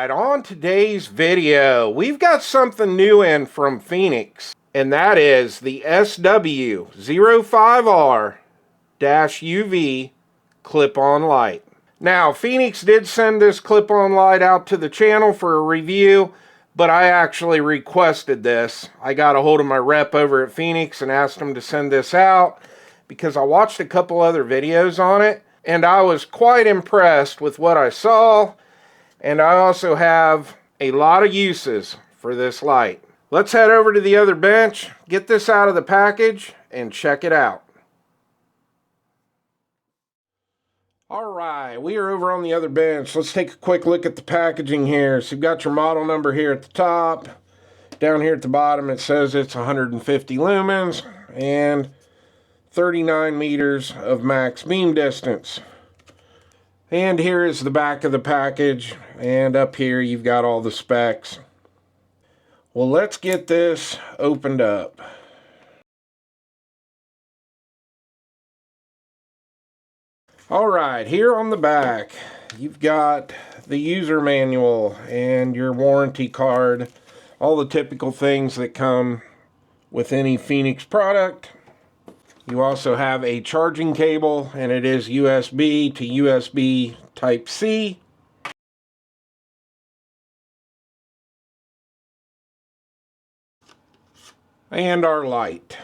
Alright, on today's video, we've got something new in from Fenix, and that is the SW05R-UV clip-on light. Now, Fenix did send this clip-on light out to the channel for a review, but I actually requested this. I got a hold of my rep over at Fenix and asked him to send this out because I watched a couple other videos on it, and I was quite impressed with what I saw. And I also have a lot of uses for this light. Let's head over to the other bench, get this out of the package, and check it out. Alright, we are over on the other bench. Let's take a quick look at the packaging here. So you've got your model number here at the top. Down here at the bottom it says it's 150 lumens and 39 meters of max beam distance. And here is the back of the package, and up here you've got all the specs. Well, let's get this opened up. Alright, here on the back you've got the user manual and your warranty card, all the typical things that come with any Fenix product. You also have a charging cable, and it is USB to USB Type-C. And our light.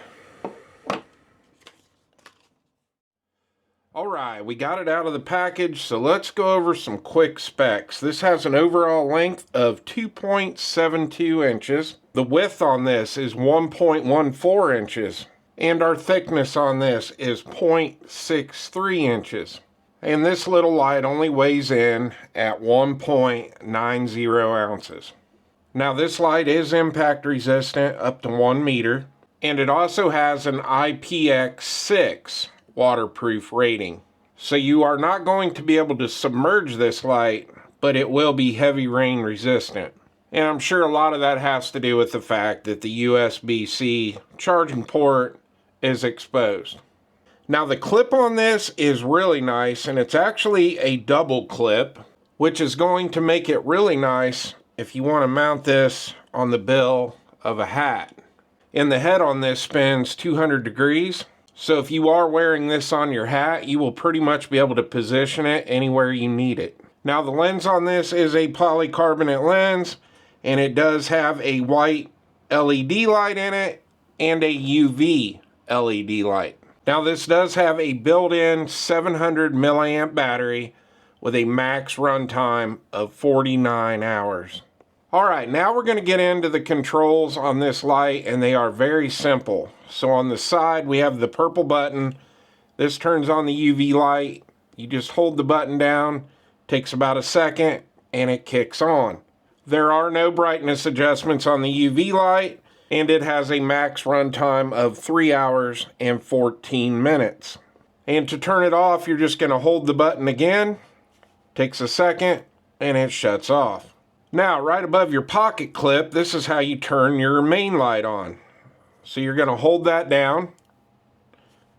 Alright, we got it out of the package, so let's go over some quick specs. This has an overall length of 2.72 inches. The width on this is 1.14 inches. And our thickness on this is 0.63 inches. And this little light only weighs in at 1.90 ounces. Now this light is impact resistant up to 1 meter. And it also has an IPX6 waterproof rating. So you are not going to be able to submerge this light, but it will be heavy rain resistant. And I'm sure a lot of that has to do with the fact that the USB-C charging port is exposed. Now the clip on this is really nice, and it's actually a double clip, which is going to make it really nice if you want to mount this on the bill of a hat. And the head on this spins 200 degrees, so if you are wearing this on your hat, you will pretty much be able to position it anywhere you need it. Now the lens on this is a polycarbonate lens, and it does have a white LED light in it and a UV LED light. Now this does have a built-in 700 milliamp battery with a max runtime of 49 hours. Alright, now we're going to get into the controls on this light, and they are very simple. So on the side we have the purple button. This turns on the UV light. You just hold the button down, takes about a second, and it kicks on. There are no brightness adjustments on the UV light, and it has a max runtime of 3 hours and 14 minutes. And to turn it off, you're just going to hold the button again, takes a second, and it shuts off. Now, right above your pocket clip, this is how you turn your main light on. So you're going to hold that down,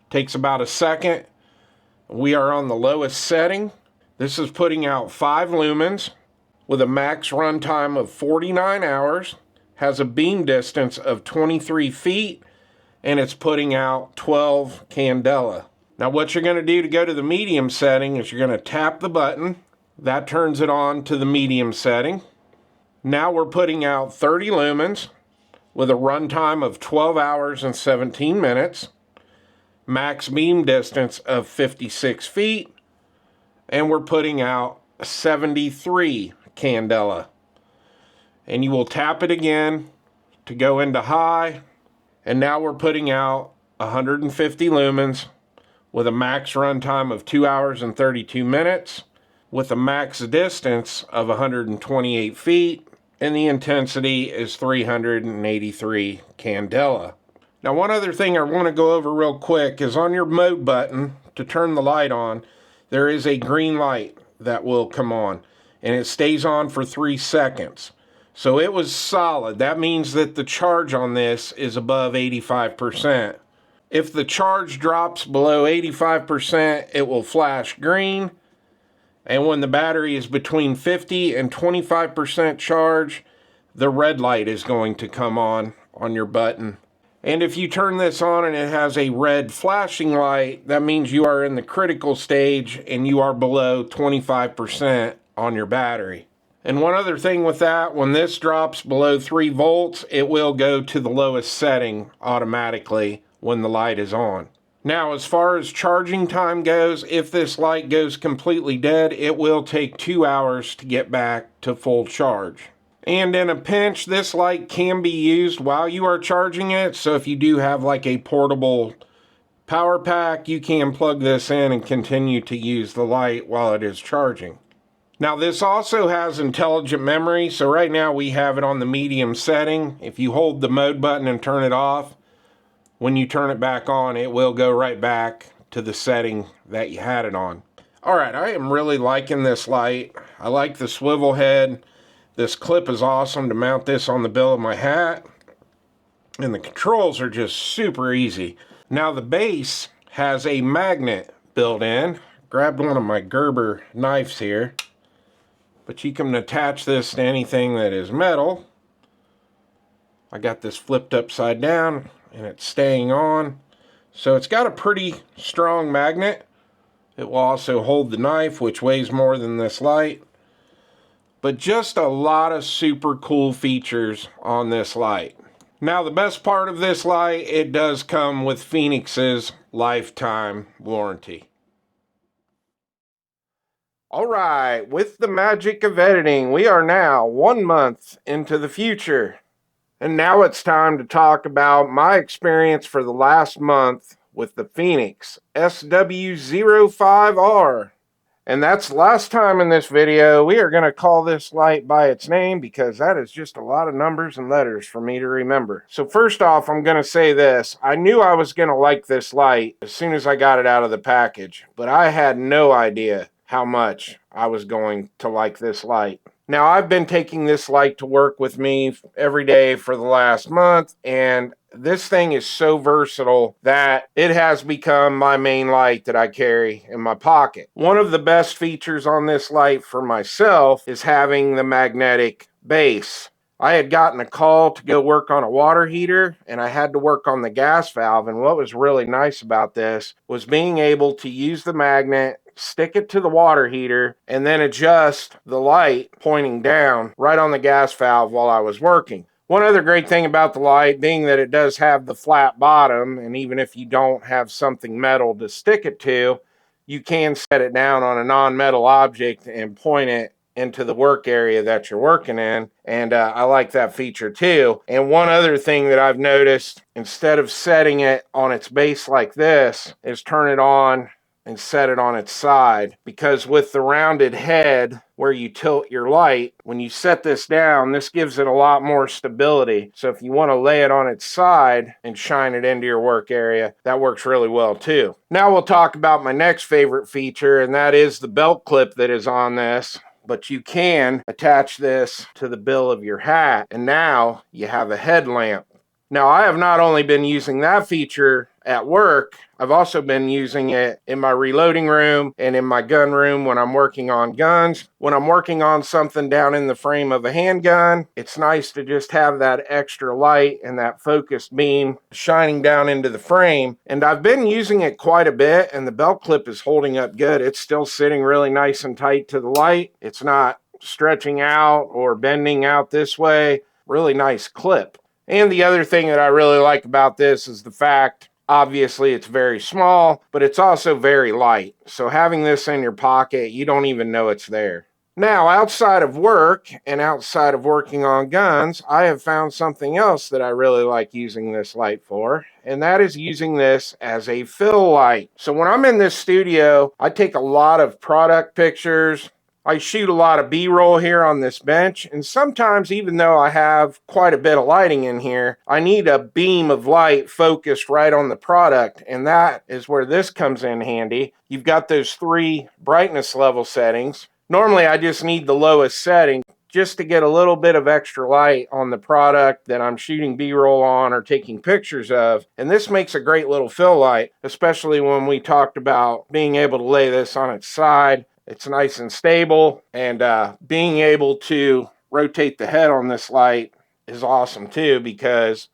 takes about a second. We are on the lowest setting. This is putting out 5 lumens with a max runtime of 49 hours. Has a beam distance of 23 feet, and it's putting out 12 candela. Now what you're going to do to go to the medium setting is you're going to tap the button. That turns it on to the medium setting. Now we're putting out 30 lumens with a runtime of 12 hours and 17 minutes. Max beam distance of 56 feet. And we're putting out 73 candela. And you will tap it again to go into high, and now we're putting out 150 lumens with a max runtime of 2 hours and 32 minutes with a max distance of 128 feet, and the intensity is 383 candela. Now one other thing I want to go over real quick is on your mode button to turn the light on, there is a green light that will come on, and it stays on for 3 seconds. So it was solid. That means that the charge on this is above 85%. If the charge drops below 85%, it will flash green. And when the battery is between 50 and 25% charge, the red light is going to come on your button. And if you turn this on and it has a red flashing light, that means you are in the critical stage and you are below 25% on your battery. And one other thing with that, when this drops below 3 volts, it will go to the lowest setting automatically when the light is on. Now, as far as charging time goes, if this light goes completely dead, it will take 2 hours to get back to full charge. And in a pinch, this light can be used while you are charging it. So if you do have like a portable power pack, you can plug this in and continue to use the light while it is charging. Now this also has intelligent memory. So right now we have it on the medium setting. If you hold the mode button and turn it off, when you turn it back on, it will go right back to the setting that you had it on. All right, I am really liking this light. I like the swivel head. This clip is awesome to mount this on the bill of my hat. And the controls are just super easy. Now the base has a magnet built in. Grabbed one of my Gerber knives here. But you can attach this to anything that is metal. I got this flipped upside down and it's staying on. So it's got a pretty strong magnet. It will also hold the knife, which weighs more than this light. But just a lot of super cool features on this light. Now the best part of this light, it does come with Fenix's lifetime warranty. Alright, with the magic of editing, we are now 1 month into the future. And now it's time to talk about my experience for the last month with the Fenix SW05R. And that's the last time in this video. We are going to call this light by its name because that is just a lot of numbers and letters for me to remember. So first off, I'm going to say this. I knew I was going to like this light as soon as I got it out of the package, but I had no idea how much I was going to like this light. Now, I've been taking this light to work with me every day for the last month, and this thing is so versatile that it has become my main light that I carry in my pocket. One of the best features on this light for myself is having the magnetic base. I had gotten a call to go work on a water heater, and I had to work on the gas valve, and what was really nice about this was being able to use the magnet, stick it to the water heater, and then adjust the light pointing down right on the gas valve while I was working. One other great thing about the light, being that it does have the flat bottom, and even if you don't have something metal to stick it to, you can set it down on a non-metal object and point it into the work area that you're working in, and I like that feature too. And one other thing that I've noticed, instead of setting it on its base like this, is turn it on and set it on its side, because with the rounded head where you tilt your light, when you set this down, this gives it a lot more stability. So if you want to lay it on its side and shine it into your work area, that works really well too. Now we'll talk about my next favorite feature, and that is the belt clip that is on this. But you can attach this to the bill of your hat, and now you have a headlamp. Now, I have not only been using that feature at work, I've also been using it in my reloading room and in my gun room when I'm working on guns. When I'm working on something down in the frame of a handgun, it's nice to just have that extra light and that focused beam shining down into the frame. And I've been using it quite a bit, and the belt clip is holding up good. It's still sitting really nice and tight to the light. It's not stretching out or bending out this way. Really nice clip. And the other thing that I really like about this is the fact, obviously it's very small, but it's also very light. So having this in your pocket, you don't even know it's there. Now, outside of work and outside of working on guns, I have found something else that I really like using this light for, and that is using this as a fill light. So when I'm in this studio, I take a lot of product pictures. I shoot a lot of B-roll here on this bench, and sometimes, even though I have quite a bit of lighting in here, I need a beam of light focused right on the product, and that is where this comes in handy. You've got those 3 brightness level settings. Normally, I just need the lowest setting just to get a little bit of extra light on the product that I'm shooting B-roll on or taking pictures of. And this makes a great little fill light, especially when we talked about being able to lay this on its side It's nice and stable, and being able to rotate the head on this light is awesome too, because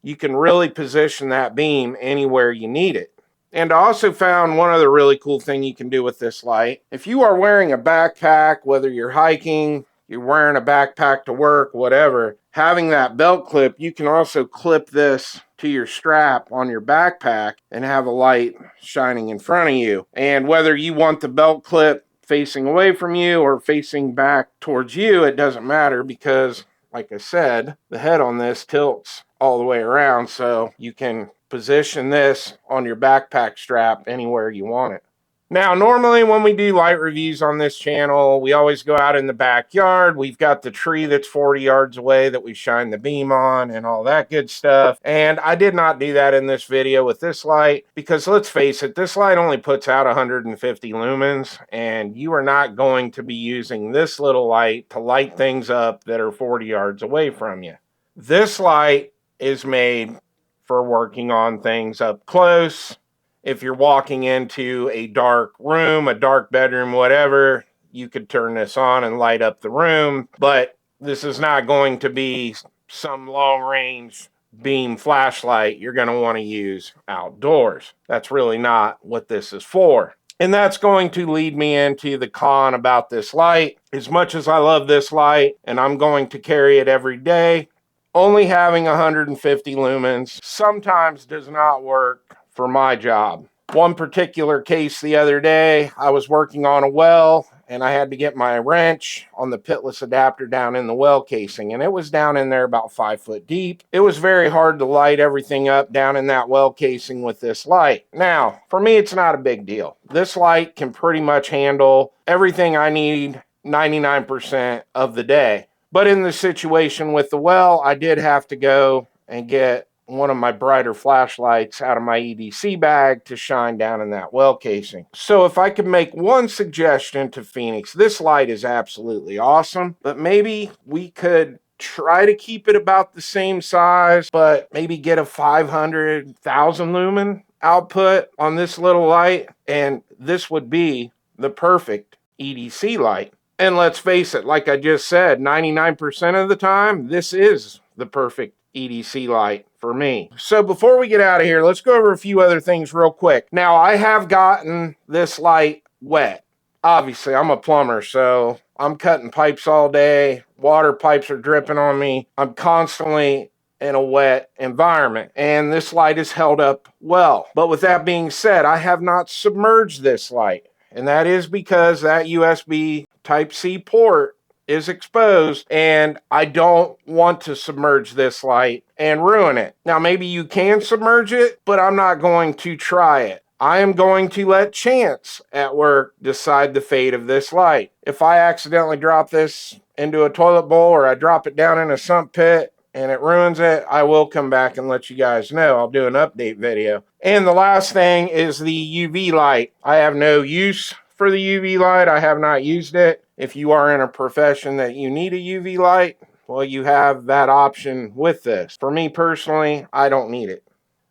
you can really position that beam anywhere you need it. And I also found one other really cool thing you can do with this light. If you are wearing a backpack, whether you're hiking, you're wearing a backpack to work, whatever, having that belt clip, you can also clip this to your strap on your backpack and have a light shining in front of you. And whether you want the belt clip facing away from you or facing back towards you, it doesn't matter, because like I said, the head on this tilts all the way around, so you can position this on your backpack strap anywhere you want it. Now, normally when we do light reviews on this channel, we always go out in the backyard. We've got the tree that's 40 yards away that we shine the beam on and all that good stuff. And I did not do that in this video with this light, because let's face it, this light only puts out 150 lumens, and you are not going to be using this little light to light things up that are 40 yards away from you. This light is made for working on things up close. If you're walking into a dark room, a dark bedroom, whatever, you could turn this on and light up the room. But this is not going to be some long-range beam flashlight you're going to want to use outdoors. That's really not what this is for. And that's going to lead me into the con about this light. As much as I love this light and I'm going to carry it every day, only having 150 lumens sometimes does not work for my job. One particular case the other day, I was working on a well and I had to get my wrench on the pitless adapter down in the well casing, and it was down in there about 5 foot deep. It was very hard to light everything up down in that well casing with this light. Now, for me, it's not a big deal. This light can pretty much handle everything I need 99% of the day. But in the situation with the well, I did have to go and get one of my brighter flashlights out of my EDC bag to shine down in that well casing. So if I could make one suggestion to Fenix, this light is absolutely awesome, but maybe we could try to keep it about the same size, but maybe get a 500,000 lumen output on this little light, and this would be the perfect EDC light. And let's face it, like I just said, 99% of the time, this is the perfect EDC light for me. So before we get out of here, let's go over a few other things real quick. Now, I have gotten this light wet. Obviously, I'm a plumber, so I'm cutting pipes all day. Water pipes are dripping on me. I'm constantly in a wet environment, and this light is held up well. But with that being said, I have not submerged this light, and that is because that USB Type-C port is exposed, and I don't want to submerge this light and ruin it. Now, maybe you can submerge it, but I'm not going to try it. I am going to let chance at work decide the fate of this light. If I accidentally drop this into a toilet bowl, or I drop it down in a sump pit and it ruins it, I will come back and let you guys know. I'll do an update video. And the last thing is the UV light. I have no use for the UV light. I have not used it. If you are in a profession that you need a UV light, well, you have that option with this. For me personally, I don't need it.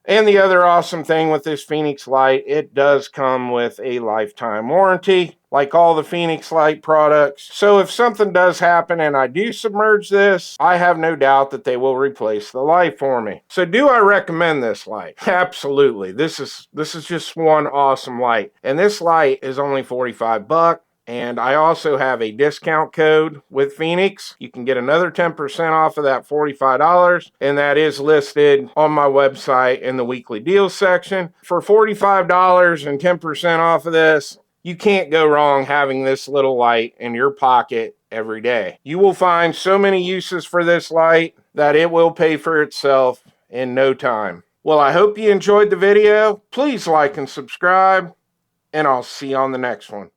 And the other awesome thing with this Fenix light, it does come with a lifetime warranty, like all the Fenix light products. So if something does happen and I do submerge this, I have no doubt that they will replace the light for me. So do I recommend this light? Absolutely. This is just one awesome light. And this light is only 45 bucks. And I also have a discount code with Fenix. You can get another 10% off of that $45, and that is listed on my website in the weekly deals section. For $45 and 10% off of this, you can't go wrong having this little light in your pocket every day. You will find so many uses for this light that it will pay for itself in no time. Well, I hope you enjoyed the video. Please like and subscribe, and I'll see you on the next one.